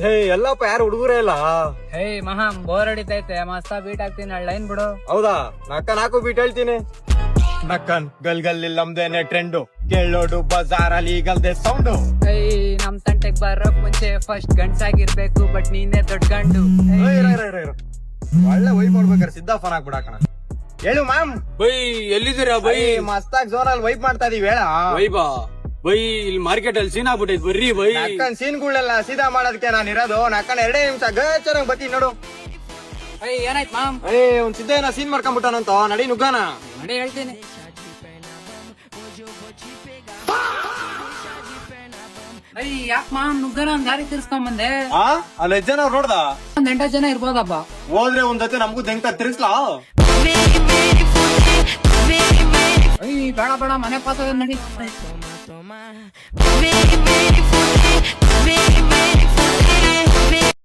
ಹೇ ಎಲ್ಲಪ್ಪ ಯಾರು ಹುಡುಗರೇ ಇಲ್ಲ. ಹೇ ಮಹಾ ಬೋರ್ ಹೊಡಿತೈತೆ, ಮಸ್ತ ಬೀಟ್ ಹಾಕ್ತೀನಿ, ಲೈನ್ ಬಿಡು. ಹೌದಾ? ನಾಲ್ಕು ಬೀಟ್ ಹೇಳ್ತೀನಿ. ನಕ್ಕನ್ ಗಲ್ಗಲ್ಲಿ ನಮ್ದೇನೆ ಟ್ರೆಂಡು, ಕೇಳೋಡು ಬಜಾರಲ್ಲಿ ಈಗಲ್ದೆ ಸೌಂಡು. ಹೇ ನಮ್ ತಂಟೆಗ್ ಬರೋಕ್ ಮುಂಚೆ ಫಸ್ಟ್ ಗಂಡ್ಸಾಗಿರ್ಬೇಕು, ಬಟ್ ನೀನೇ ದೊಡ್ಡ ಗಂಡು. ಒಳ್ಳೆ ವೈಪ್ ಮಾಡ್ಬೇಕಾರೆ ಸಿದ್ಧ ಫೋನ್ ಹಾಕ್ಬಿಡಾಕಣ. ಹೇಳು ಮ್ಯಾಮ್. ಬೈ ಎಲ್ಲಿದ್ದೀರಾ ಬೈ? ಮಸ್ತಾಗ್ ಜೋರಲ್ಲಿ ವೈಪ್ ಮಾಡ್ತಾ ಇದೀವಿ. ಹೇಳ ಬೈ ಬಾ ಬೈ, ಇಲ್ಲಿ ಮಾರ್ಕೆಟ್ ಅಲ್ಲಿ ಸೀನ್ ಆಗ್ಬಿಟ್ಟೈತ್, ಬರ್ರಿ ಬೈ. ನಕ್ಕನ್ ಸೀನ್ಗಳೆಲ್ಲ ಸೀದಾ ಮಾಡೋದಕ್ಕೆ ನಾನು ಇರೋದು. ನಕ್ಕನ್ 2 ನಿಮಿಷ ಗಚ್ಚರಂಗ್ ಬತ್ತೀನಿ ನೋಡು. ಹೇ ಏನಾಯ್ತು ಮಾಮ್? ಒಂದ್ ಸಿದ್ಧ ಏನೋ ಸೀನ್ ಮಾಡ್ಕೊಂಡ್ಬಿಟ್ಟಾನಂತ, ನಡಿ ನುಗ್ಗಾನ. ನಡಿ ಹೇಳ್ತೀನಿ. ಅಯ್ಯ ಯಾಕೆ ಮಾಮ್ ನುಗ್ಗನ ಒಂದ್ ದಾರಿ ತಿರ್ಸ್ಕೊಂಡ್ ಬಂದೆ. ಅಲ್ಲಿ 5 ಜನ ನೋಡ್ದ? ಒಂದ್ 8 ಜನ ಇರ್ಬೋದಪ್ಪ. ಹೋದ್ರೆ ಒಂದ್ ಜೊತೆ ನಮಗೂ ದೆಂಗ್ತ ತಿರ್ಸ್ಲಾ? ಅಯ್ಯ ಬೇಡ ಬೇಡ, ಮನೆ ಪಾಸ ನಡಿ.